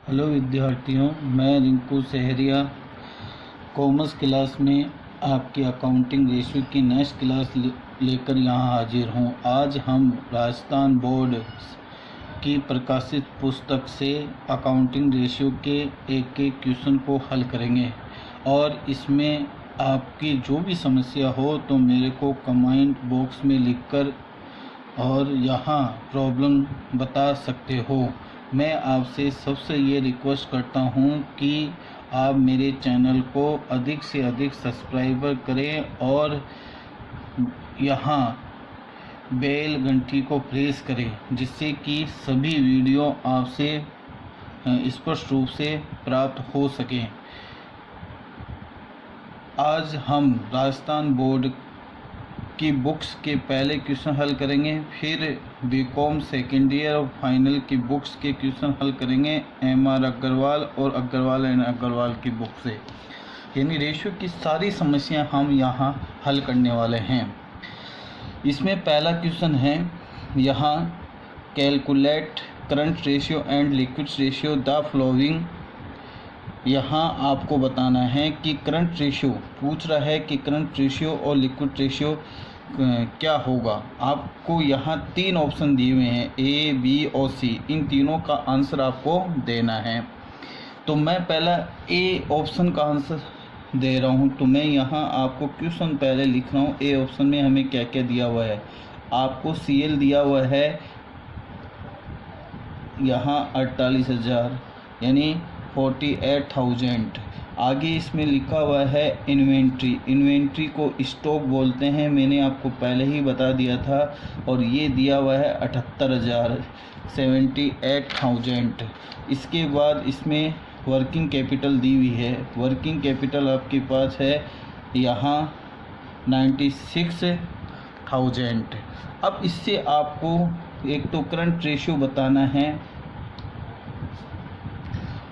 Hello विद्यार्थियों, मैं Rinku Sahariya commerce class में आपकी अकाउंटिंग रेशियो की नेक्स्ट क्लास लेकर यहाँ हाजिर हूँ। आज हम राजस्थान बोर्ड की प्रकाशित पुस्तक से अकाउंटिंग रेशियो के एक एक क्वेश्चन को हल करेंगे और इसमें आपकी जो भी समस्या हो तो मेरे को कमेंट बॉक्स में लिखकर और यहाँ प्रॉब्लम बता सकते हो। मैं आपसे सबसे ये रिक्वेस्ट करता हूँ कि आप मेरे चैनल को अधिक से अधिक सब्सक्राइबर करें और यहाँ बेल घंटी को प्रेस करें, जिससे कि सभी वीडियो आपसे स्पष्ट रूप से प्राप्त हो सकें। आज हम राजस्थान बोर्ड की बुक्स के पहले क्वेश्चन हल करेंगे, फिर बीकॉम सेकेंड ईयर और फाइनल की बुक्स के क्वेश्चन हल करेंगे एम.आर. अग्रवाल और अग्रवाल एंड अग्रवाल की बुक से। यानी रेशियो की सारी समस्याएं हम यहाँ हल करने वाले हैं। इसमें पहला क्वेश्चन है, यहाँ calculate current ratio and liquid ratio the following. यहाँ आपको बताना है कि करंट रेशियो पूछ रहा है कि करंट रेशियो और लिक्विड रेशियो क्या होगा। आपको यहाँ तीन ऑप्शन दिए हुए हैं, ए, बी और सी। इन तीनों का आंसर आपको देना है। तो मैं पहला ए ऑप्शन का आंसर दे रहा हूँ। तो मैं यहाँ आपको क्वेश्चन पहले लिख रहा हूँ। ए ऑप्शन में हमें क्या क्या दिया हुआ है। आपको CL दिया हुआ है यहाँ 48,000 यानी 48,000। आगे इसमें लिखा हुआ है इन्वेंट्री। इन्वेंट्री को स्टॉक बोलते हैं, मैंने आपको पहले ही बता दिया था। और ये दिया हुआ है 78,000 78,000। इसके बाद इसमें वर्किंग कैपिटल दी हुई है। वर्किंग कैपिटल आपके पास है यहाँ 96,000। अब इससे आपको एक तो करंट रेशियो बताना है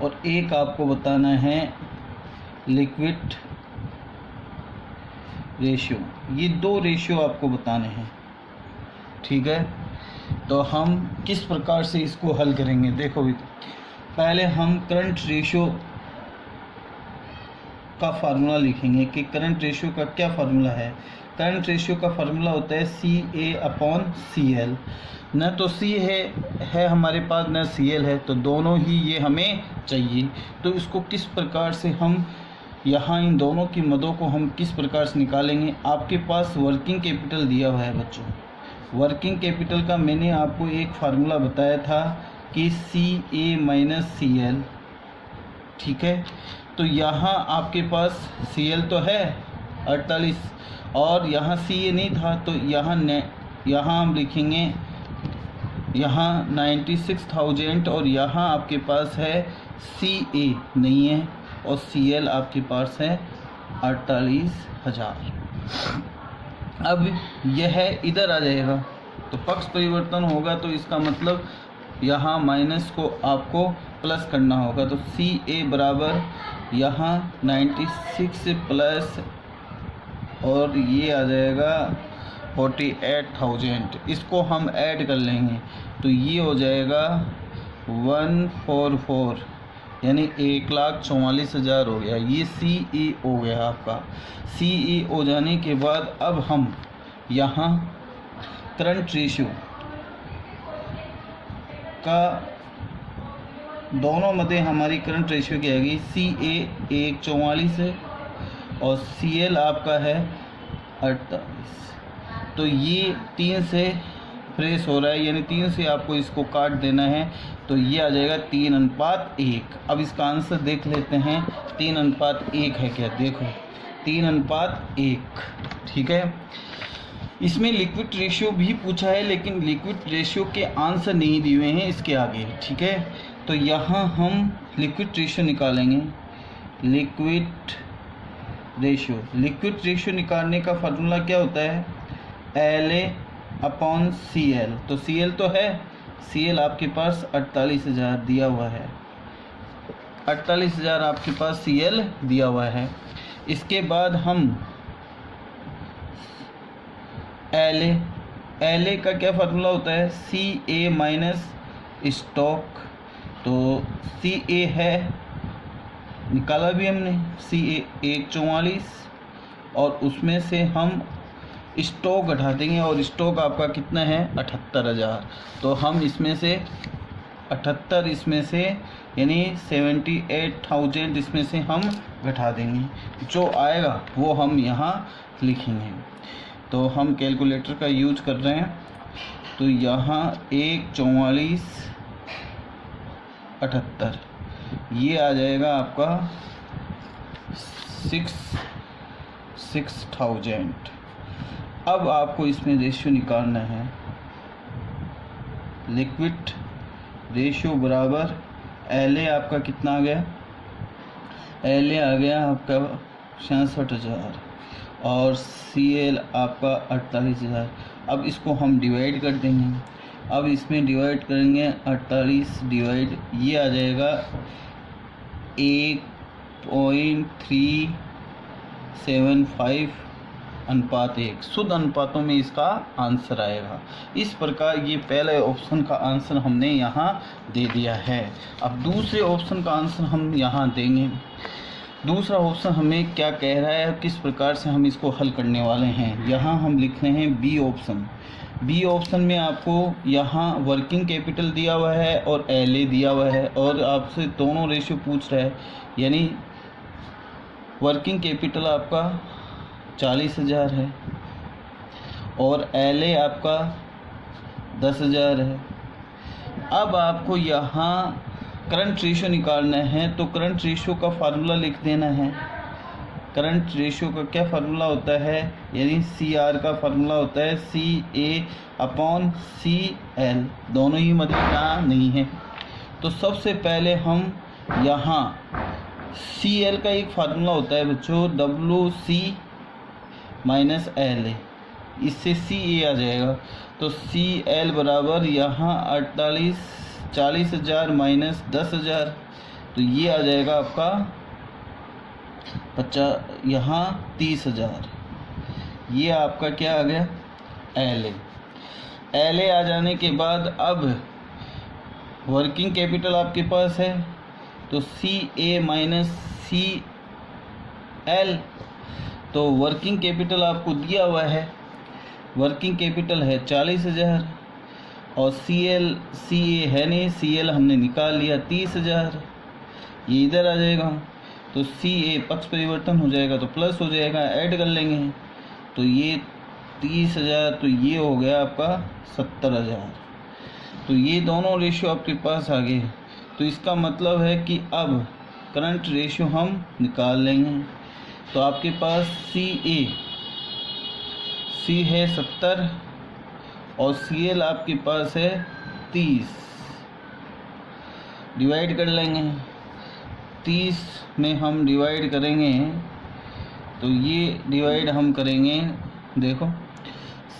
और एक आपको बताना है लिक्विड रेशियो। ये दो रेशियो आपको बताने हैं, ठीक है। तो हम किस प्रकार से इसको हल करेंगे, देखो पहले हम करंट रेशियो का फार्मूला लिखेंगे कि करंट रेशियो का क्या फार्मूला है। करंट रेशियो का फार्मूला होता है CA/CL। न तो C है हमारे पास, न CL है, तो दोनों ही ये हमें चाहिए। तो इसको किस प्रकार से हम यहाँ इन दोनों की मदों को हम किस प्रकार से निकालेंगे। आपके पास वर्किंग कैपिटल दिया हुआ है बच्चों। वर्किंग कैपिटल का मैंने आपको एक फार्मूला बताया था कि CA-CL, ठीक है। तो यहाँ आपके पास CL तो है 48 और यहाँ CA नहीं था, तो यहाँ हम लिखेंगे यहाँ 96,000 और यहाँ आपके पास है CA नहीं है और CL आपके पास है 48,000। अब यह इधर आ जाएगा तो पक्ष परिवर्तन होगा, तो इसका मतलब यहाँ माइनस को आपको प्लस करना होगा। तो CA बराबर यहाँ 96 प्लस और ये आ जाएगा 48,000। इसको हम ऐड कर लेंगे तो ये हो जाएगा 144 यानी 1,44,000 हो गया। ये CE हो गया आपका। CE हो जाने के बाद अब हम यहाँ करंट रेशियो का दोनों मदे हमारी करंट रेशियो की आएगी। CA 144 है और CL आपका है 48। तो ये 3 से प्रेस हो रहा है, यानी 3 से आपको इसको काट देना है। तो ये आ जाएगा 3:1। अब इसका आंसर देख लेते हैं 3:1 है क्या। देखो 3:1, ठीक है। इसमें लिक्विड रेशियो भी पूछा है, लेकिन लिक्विड रेशियो के आंसर नहीं दिए हुए हैं इसके आगे, ठीक है। तो यहाँ हम लिक्विड रेशियो निकालेंगे। लिक्विड रेशियो निकालने का फार्मूला क्या होता है, LA/CL। तो CL तो है, CL आपके पास 48,000 दिया हुआ है। 48,000 आपके पास CL दिया हुआ है। इसके बाद हम LA का क्या फार्मूला होता है, CA माइनस स्टॉक। तो सी ए है, निकाला भी हमने, सी ए 144, और उसमें से हम स्टॉक घटा देंगे, और स्टॉक आपका कितना है 78,000। तो हम इसमें से 78 इसमें से यानी 78,000 इसमें से हम घटा देंगे, जो आएगा वो हम यहाँ लिखेंगे। तो हम कैलकुलेटर का यूज कर रहे हैं, तो यहाँ 144/78 ये आ जाएगा आपका 6,000। अब आपको इसमें रेशियो निकालना है, लिक्विड रेशियो बराबर LA आपका कितना आ गया, LA आ गया आपका 66,000 और CL आपका 48,000। अब इसको हम डिवाइड कर देंगे, अब इसमें डिवाइड करेंगे 48 डिवाइड, ये आ जाएगा 1.375:1, शुद्ध अनुपातों में इसका आंसर आएगा। इस प्रकार ये पहले ऑप्शन का आंसर हमने यहाँ दे दिया है। अब दूसरे ऑप्शन का आंसर हम यहाँ देंगे। दूसरा ऑप्शन हमें क्या कह रहा है, किस प्रकार से हम इसको हल करने वाले हैं। यहाँ हम लिख रहे हैं बी ऑप्शन। बी ऑप्शन में आपको यहाँ वर्किंग कैपिटल दिया हुआ है और LA दिया हुआ है, और आपसे दोनों रेशियो पूछ रहा है, यानी वर्किंग कैपिटल आपका 40,000 है और LA आपका 10,000 है। अब आपको यहाँ करंट रेशियो निकालना है, तो करंट रेशियो का फार्मूला लिख देना है। करंट रेशियो का क्या फार्मूला होता है, यानी CR का फार्मूला होता है CA/CL, दोनों ही मतलब यहाँ नहीं है। तो सबसे पहले हम यहाँ CL का एक फार्मूला होता है बच्चों, WC-LA, इससे CA आ जाएगा। तो CL बराबर यहाँ 40,000 माइनस 10,000, तो ये आ जाएगा आपका 50, यहाँ 30,000। ये आपका क्या आ गया LA आ जाने के बाद अब वर्किंग कैपिटल आपके पास है, तो CA माइनस CL, तो वर्किंग कैपिटल आपको दिया हुआ है, वर्किंग कैपिटल है 40,000 और CA है नहीं, CL हमने निकाल लिया 30,000, ये इधर आ जाएगा। तो CA पक्ष परिवर्तन हो जाएगा तो प्लस हो जाएगा, ऐड कर लेंगे, तो ये 30,000, तो ये हो गया आपका 70,000। तो ये दोनों रेशियो आपके पास आ गए। तो इसका मतलब है कि अब करंट रेशियो हम निकाल लेंगे। तो आपके पास C है 70 और CL आपके पास है 30, डिवाइड कर लेंगे। 30 में हम डिवाइड करेंगे, तो ये डिवाइड हम करेंगे, देखो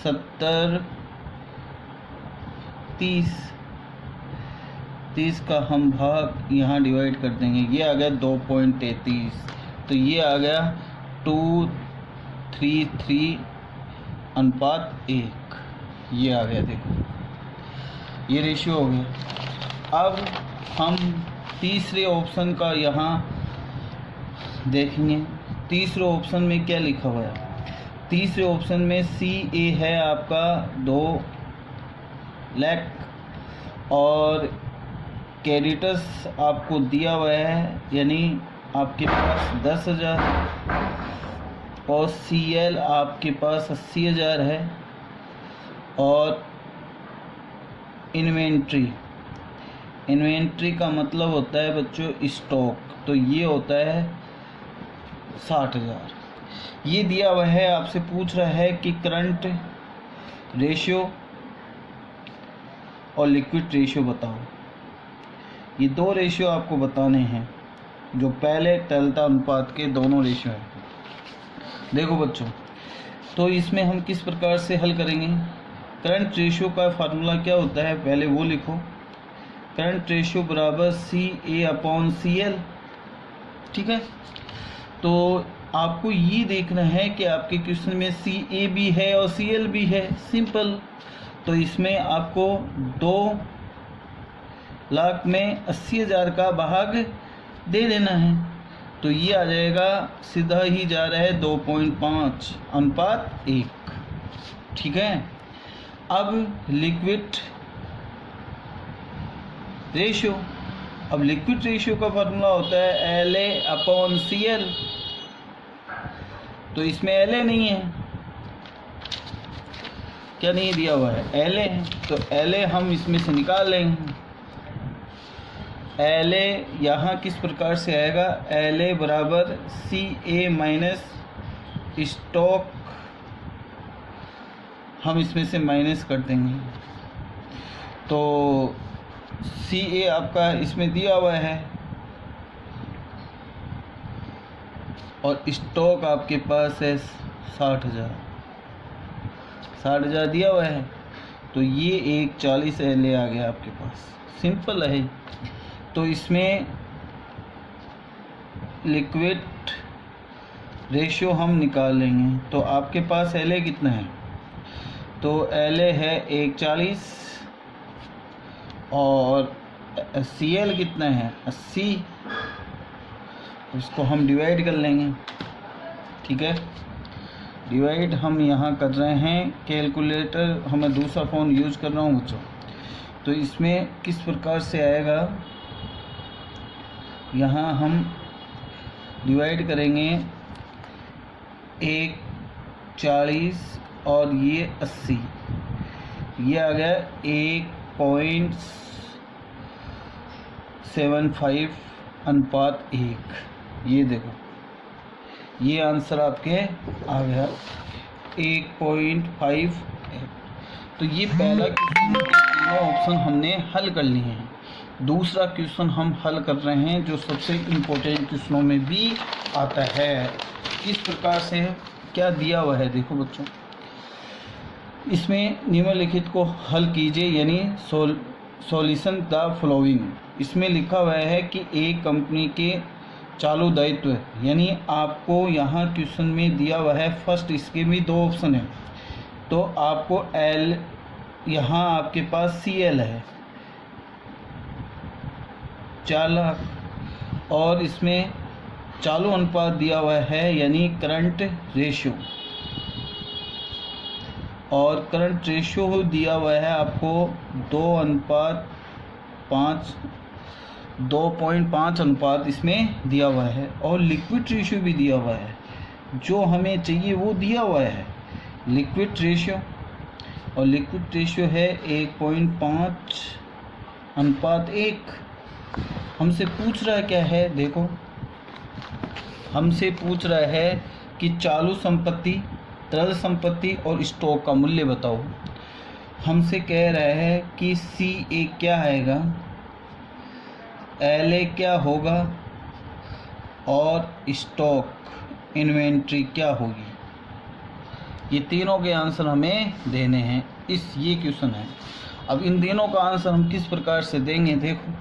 70 30 का हम भाग यहाँ डिवाइड कर देंगे, ये आ गया 2.33, तो ये आ गया 2:33:1, ये आ गया, देखो ये रेशियो हो गया। अब हम तीसरे ऑप्शन का यहाँ देखेंगे। तीसरे ऑप्शन में क्या लिखा हुआ है, तीसरे ऑप्शन में CA है आपका 2 लाख और क्रेडिटर्स आपको दिया हुआ है, यानी आपके पास 10,000 और CL आपके पास 80,000 है, और इन्वेंट्री का मतलब होता है बच्चों स्टॉक, तो ये होता है 60,000। ये दिया हुआ है, आपसे पूछ रहा है कि करंट रेशियो और लिक्विड रेशियो बताओ। ये दो रेशियो आपको बताने हैं, जो पहले तरलता अनुपात के दोनों रेशियो हैं। देखो बच्चों, तो इसमें हम किस प्रकार से हल करेंगे। करंट रेशियो का फार्मूला क्या होता है, पहले वो लिखो। करंट रेशियो बराबर CA/CL, ठीक है। तो आपको ये देखना है कि आपके क्वेश्चन में CA भी है और CL भी है, सिंपल। तो इसमें आपको 2 लाख में 80,000 का भाग दे देना है। तो ये आ जाएगा, सीधा ही जा रहा है 2.5:1। ठीक है। अब लिक्विड रेशियो, अब लिक्विड रेशियो का फार्मूला होता है LA/CL। तो इसमें LA नहीं है, क्या नहीं दिया हुआ है, LA है। तो LA हम इसमें से निकाल लेंगे। LA यहाँ किस प्रकार से आएगा, LA बराबर CA माइनस स्टॉक, हम इसमें से माइनस कर देंगे। तो CA आपका इसमें दिया हुआ है और स्टॉक आपके पास है 60,000 दिया हुआ है। तो ये एक 40 LA आ गया आपके पास, सिंपल है। तो इसमें लिक्विड रेशियो हम निकाल लेंगे। तो आपके पास LA कितना है, तो LA है 140 और CL कितना है 80। इसको हम डिवाइड कर लेंगे। ठीक है, डिवाइड हम यहाँ कर रहे हैं, कैलकुलेटर हमें दूसरा फ़ोन यूज कर रहा हूँ बच्चों। तो इसमें किस प्रकार से आएगा, यहाँ हम डिवाइड करेंगे 140 और ये 80, ये आ गया 1.75:1। ये देखो, ये आंसर आपके आ गया 1.5। तो ये पहला क्वेश्चन, तीनों ऑप्शन हमने हल कर लिए हैं। दूसरा क्वेश्चन हम हल कर रहे हैं जो सबसे इम्पोर्टेंट क्वेश्चनों में भी आता है। किस प्रकार से, क्या दिया हुआ है देखो बच्चों, इसमें निम्नलिखित को हल कीजिए, यानी सॉल्यूशन द फॉलोइंग। इसमें लिखा हुआ है कि एक कंपनी के चालू दायित्व, यानी आपको यहाँ क्वेश्चन में दिया हुआ है फर्स्ट, इसके भी दो ऑप्शन है। तो आपको L, यहाँ आपके पास CL है 4 लाख, और इसमें चालू अनुपात दिया हुआ है, यानी करंट रेशियो, और करंट रेशियो दिया हुआ है आपको 2.5 अनुपात इसमें दिया हुआ है, और लिक्विड रेशियो भी दिया हुआ है, जो हमें चाहिए वो दिया हुआ है लिक्विड रेशियो, और लिक्विड रेशियो है 1.5:1। हमसे पूछ रहा है क्या है, देखो हमसे पूछ रहा है कि चालू संपत्ति, तरल संपत्ति और स्टॉक का मूल्य बताओ। हमसे कह रहा है कि CA क्या आएगा, LA क्या होगा, और स्टॉक इन्वेंट्री क्या होगी। ये तीनों के आंसर हमें देने हैं, ये क्वेश्चन है। अब इन तीनों का आंसर हम किस प्रकार से देंगे, देखो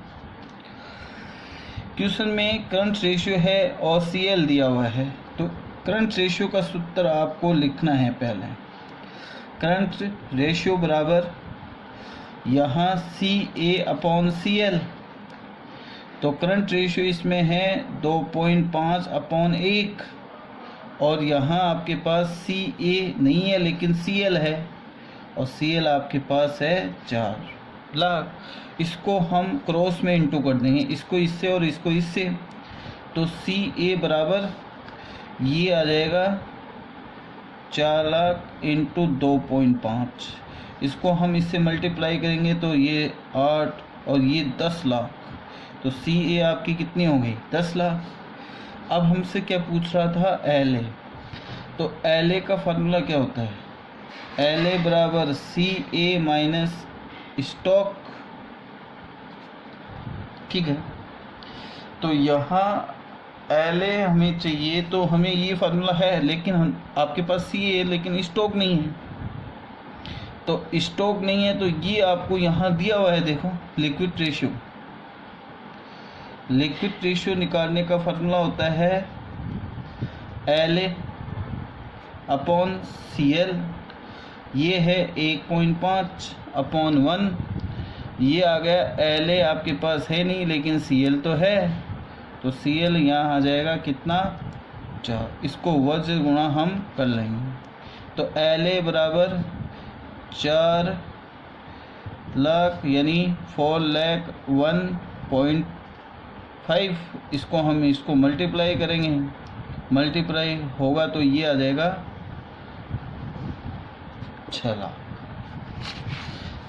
क्वेश्चन में करंट रेशियो है और CL दिया हुआ है। तो करंट रेशियो का सूत्र आपको लिखना है पहले, करंट रेशियो बराबर यहाँ CA/CL। तो करंट रेशियो इसमें है 2.5/1, और यहाँ आपके पास CA नहीं है लेकिन CL है, और CL आपके पास है 4 लाख। इसको हम क्रॉस में इंटू कर देंगे, इसको इससे और इसको इससे। तो CA बराबर ये आ जाएगा 4 लाख इंटू 2.5। इसको हम इससे मल्टीप्लाई करेंगे तो ये 8 और ये 10 लाख। तो CA आपकी कितनी हो गई, 10 लाख। अब हमसे क्या पूछ रहा था, LA। तो LA का फार्मूला क्या होता है, LA बराबर CA माइनस स्टॉक। ठीक है, तो यहाँ LA हमें चाहिए, तो हमें ये फार्मूला है, लेकिन आपके पास CA है लेकिन स्टॉक नहीं है। तो स्टॉक नहीं है तो ये आपको यहाँ दिया हुआ है, देखो लिक्विड रेशियो। लिक्विड रेशियो निकालने का फार्मूला होता है LA/CL। ये है 1.5/1, ये आ गया La आपके पास है नहीं, लेकिन Cl तो है, तो Cl यहाँ आ जाएगा कितना 4। इसको वज्र गुणा हम कर लेंगे, तो La बराबर 4 लाख यानी 4,01,5। इसको मल्टीप्लाई करेंगे, मल्टीप्लाई होगा तो ये आ जाएगा 6 लाख।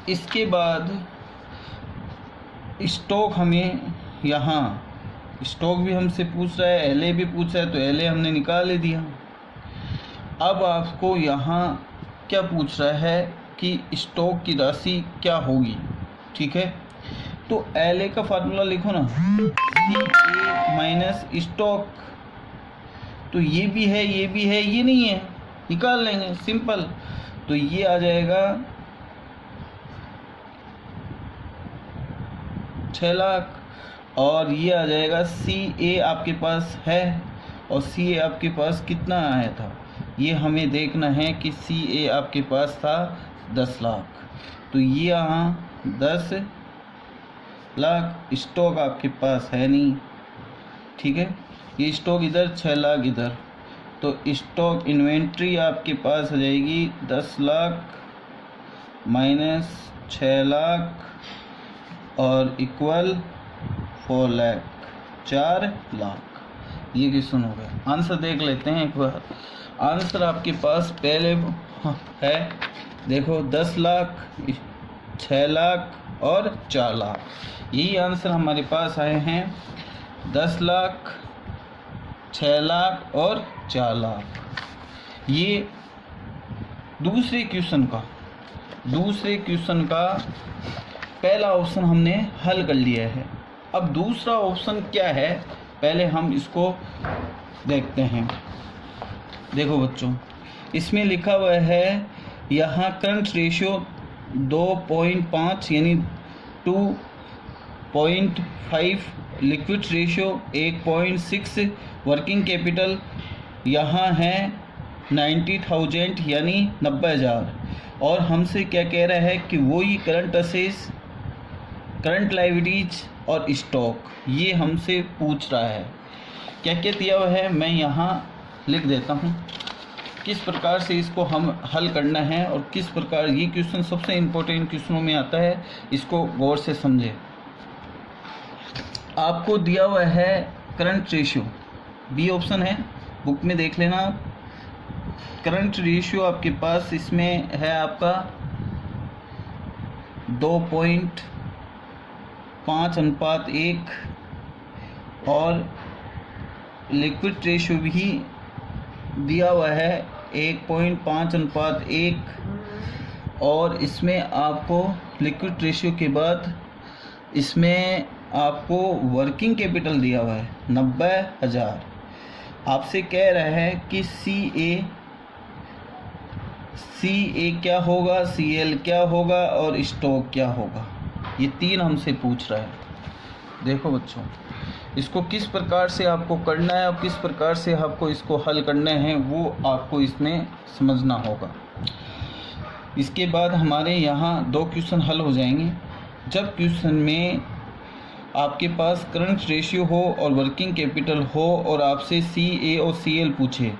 इसके बाद स्टॉक हमें यहाँ स्टॉक भी हमसे पूछ रहा है, LA भी पूछ रहा है, तो LA हमने निकाल ही दिया। अब आपको यहाँ क्या पूछ रहा है कि स्टॉक की राशि क्या होगी, ठीक है। तो LA का फार्मूला लिखो ना, CA माइनस स्टॉक। तो ये भी है, ये भी है, ये नहीं है, निकाल लेंगे सिंपल। तो ये आ जाएगा 6 लाख, और ये आ जाएगा CA आपके पास है, और CA आपके पास कितना आया था, ये हमें देखना है कि CA आपके पास था 10 लाख। तो ये यहाँ 10 लाख, स्टॉक आपके पास है नहीं, ठीक है। ये स्टॉक इधर, 6 लाख इधर, तो स्टॉक इन्वेंट्री आपके पास आ जाएगी 10 लाख माइनस 6 लाख और इक्वल 4 लाख, 4 लाख। ये क्वेश्चन हो गया। आंसर देख लेते हैं एक बार। आंसर आपके पास पहले है, देखो 10 लाख, 6 लाख और 4 लाख। यही आंसर हमारे पास आए हैं, 10 लाख, 6 लाख और 4 लाख। ये दूसरे क्वेश्चन का पहला ऑप्शन हमने हल कर लिया है। अब दूसरा ऑप्शन क्या है, पहले हम इसको देखते हैं। देखो बच्चों, इसमें लिखा हुआ है यहाँ करंट रेशियो 2.5 यानी 2.5, लिक्विड रेशियो 1.6, वर्किंग कैपिटल यहाँ है 90,000 यानी 90,000, और हमसे क्या कह रहा है कि वही करंट असेट्स, करंट लायबिलिटीज और स्टॉक, ये हमसे पूछ रहा है। क्या क्या दिया हुआ है मैं यहाँ लिख देता हूँ, किस प्रकार से इसको हम हल करना है और किस प्रकार, ये क्वेश्चन सबसे इम्पोर्टेंट क्वेश्चनों में आता है, इसको गौर से समझे। आपको दिया हुआ है करंट रेशियो, बी ऑप्शन है, बुक में देख लेना आप। करंट रेशियो आपके पास इसमें है आपका 2.5:1 और लिक्विड रेशियो भी दिया हुआ है 1.5:1, और इसमें आपको लिक्विड रेशियो के बाद इसमें आपको वर्किंग कैपिटल दिया हुआ है 90,000। आपसे कह रहा है कि CA क्या होगा, CL क्या होगा और स्टॉक क्या होगा, ये 3 हमसे पूछ रहा है। देखो बच्चों, इसको किस प्रकार से आपको करना है और किस प्रकार से आपको इसको हल करना है वो आपको इसमें समझना होगा। इसके बाद हमारे यहाँ 2 क्वेश्चन हल हो जाएंगे। जब क्वेश्चन में आपके पास करंट रेशियो हो और वर्किंग कैपिटल हो और आपसे CA और CL पूछे,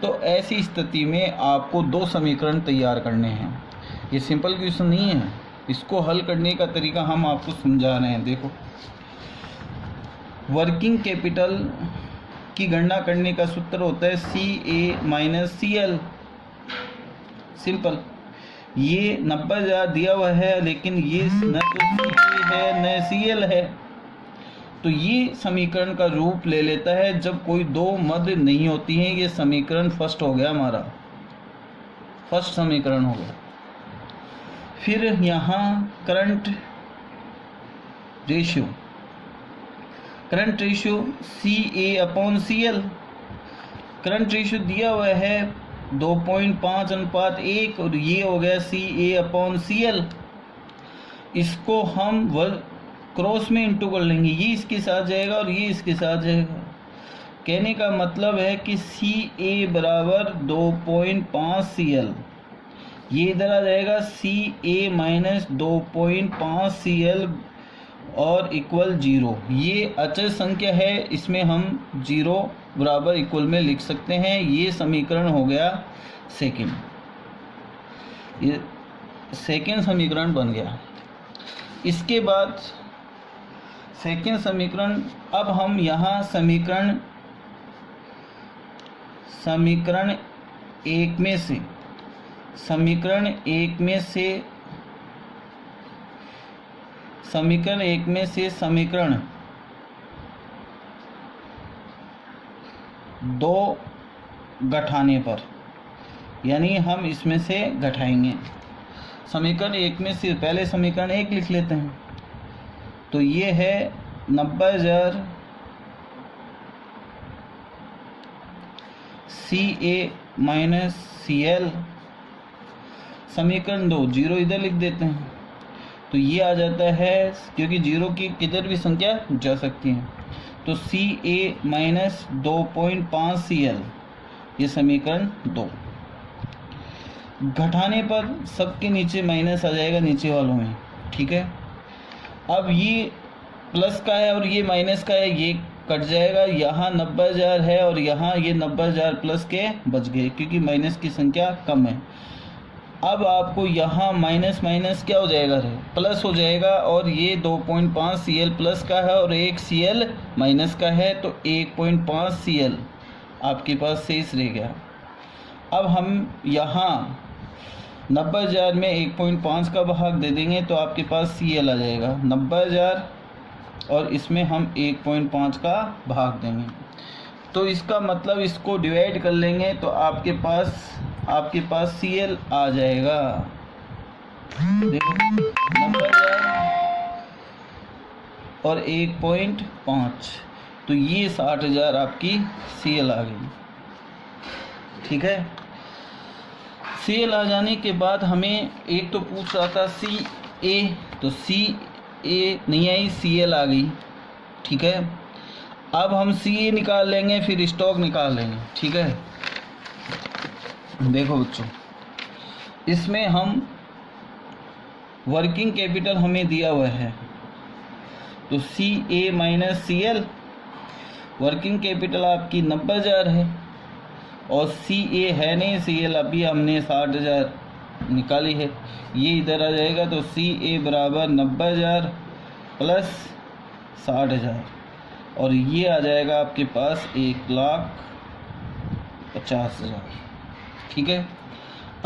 तो ऐसी स्थिति में आपको 2 समीकरण तैयार करने हैं। ये सिंपल क्वेश्चन नहीं है, इसको हल करने का तरीका हम आपको समझा रहे हैं। देखो, वर्किंग कैपिटल की गणना करने का सूत्र होता है CA माइनस CL, सिंपल। ये 90,000 दिया हुआ है, लेकिन ये न तो CA है न CL है, तो ये समीकरण का रूप ले लेता है जब कोई 2 मध्य नहीं होती हैं। ये समीकरण फर्स्ट हो गया, हमारा फर्स्ट समीकरण हो गया। फिर यहाँ current ratio CA/CL, current ratio दिया हुआ है 2.5:1 और ये हो गया CA/CL। इसको हम क्रॉस में इंटू कर लेंगे, ये इसके साथ जाएगा और ये इसके साथ जाएगा। कहने का मतलब है कि CA बराबर 2.5 CL, ये इधर आ जाएगा Ca माइनस 2.5 Cl और इक्वल 0। ये अचर संख्या है, इसमें हम 0 बराबर इक्वल में लिख सकते हैं। ये समीकरण हो गया सेकंड, ये सेकंड समीकरण बन गया। इसके बाद सेकंड समीकरण, अब हम यहाँ समीकरण एक में से समीकरण एक में से समीकरण 2 घटाने पर, यानी हम इसमें से घटाएंगे। समीकरण एक में से पहले समीकरण 1 लिख लेते हैं। तो ये है 90,000 Ca माइनस Cl। समीकरण 2 0 इधर लिख देते हैं, तो ये आ जाता है, क्योंकि 0 की किधर भी संख्या जा सकती है। तो Ca माइनस 2.5 Cl, ये समीकरण 2। घटाने पर सबके नीचे माइनस आ जाएगा, नीचे वालों में, ठीक है। अब ये प्लस का है और ये माइनस का है, ये कट जाएगा। यहाँ 90,000 है और यहाँ ये 90,000 प्लस के बच गए, क्योंकि माइनस की संख्या कम है। अब आपको यहाँ माइनस माइनस क्या हो जाएगा, प्लस हो जाएगा। और ये 2.5 Cl प्लस का है और 1 Cl माइनस का है, तो 1.5 Cl आपके पास शेष रह गया। अब हम यहाँ 90,000 में 1.5 का भाग दे देंगे तो आपके पास Cl आ जाएगा 90,000, और इसमें हम 1.5 का भाग देंगे। तो इसका मतलब इसको डिवाइड कर लेंगे तो आपके पास Cl आ जाएगा। देखो 90,000 और 1.5, तो ये 60,000 आपकी Cl आ गई, ठीक है। Cl आ जाने के बाद हमें एक तो पूछ रहा था Ca, तो Ca नहीं आई, Cl आ गई, ठीक है। अब हम Ca निकाल लेंगे, फिर स्टॉक निकाल लेंगे, ठीक है। देखो बच्चों, इसमें हम वर्किंग कैपिटल हमें दिया हुआ है, तो Ca minus Cl, working capital आपकी 90,000 है और Ca है नहीं, Cl अभी हमने 60,000 निकाली है, ये इधर आ जाएगा। तो Ca बराबर 90,000 प्लस 60,000, और ये आ जाएगा आपके पास 1,50,000, ठीक है।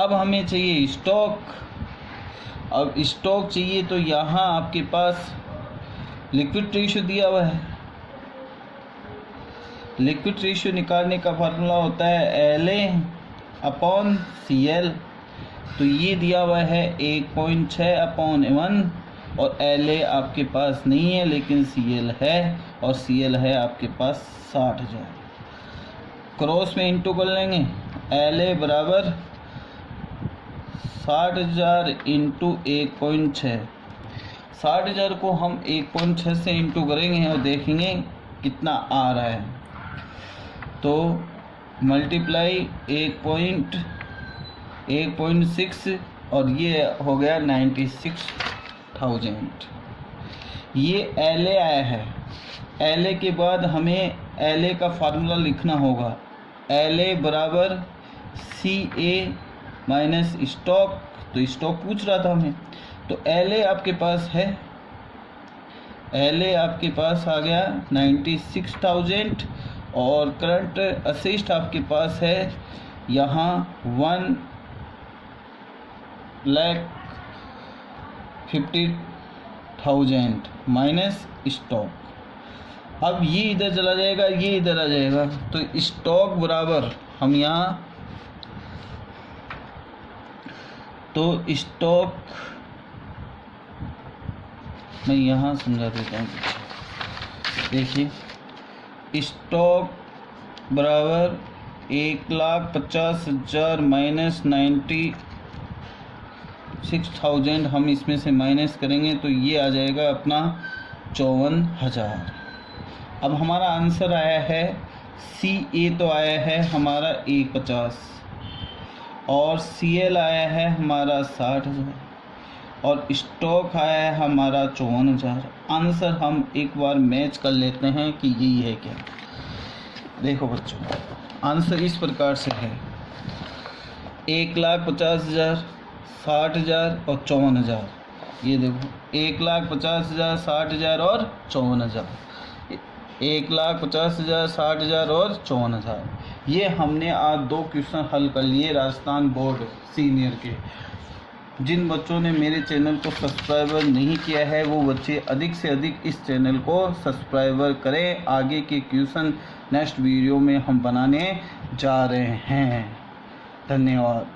अब हमें चाहिए स्टॉक। अब स्टॉक चाहिए तो यहाँ आपके पास लिक्विड रेशियो दिया हुआ है। लिक्विड रेशियो निकालने का फार्मूला होता है La/Cl। तो ये दिया हुआ है 1.6/1, और La आपके पास नहीं है लेकिन Cl है, और Cl है आपके पास 60,000। क्रॉस में इंटू कर लेंगे, La बराबर 60,000 इंटू 1.6। 60,000 को हम 1.6 से इंटू करेंगे और देखेंगे कितना आ रहा है। तो मल्टीप्लाई 1.6 और ये हो गया 96,000। ये La आया है। La के बाद हमें La का फार्मूला लिखना होगा। La बराबर Ca माइनस स्टॉक, तो स्टॉक पूछ रहा था हमें, तो La आपके पास है, La आपके पास आ गया 96,000, और करंट असिस्ट आपके पास है यहाँ 1,50,000 माइनस स्टॉक। अब ये इधर चला जाएगा, ये इधर आ जाएगा, तो स्टॉक बराबर हम यहाँ, तो स्टॉक मैं यहाँ समझा देता हूँ। देखिए, स्टॉक बराबर 1,50,000 माइनस 96,000, हम इसमें से माइनस करेंगे तो ये आ जाएगा अपना 54,000। अब हमारा आंसर आया है Ca, तो आया है हमारा 150, और CL आया है हमारा 60,000 और स्टॉक आया है हमारा 54,000। आंसर हम एक बार मैच कर लेते हैं कि यही है क्या। देखो बच्चों, आंसर इस प्रकार से है 1,50,000, 60,000 और 54,000। ये देखो 1,50,000, 60,000 और 54,000, 1,50,000, 60,000 और 54,000। ये हमने आज 2 क्वेश्चन हल कर लिए राजस्थान बोर्ड सीनियर के। जिन बच्चों ने मेरे चैनल को सब्सक्राइबर नहीं किया है वो बच्चे अधिक से अधिक इस चैनल को सब्सक्राइबर करें। आगे के क्वेश्चन नेक्स्ट वीडियो में हम बनाने जा रहे हैं। धन्यवाद।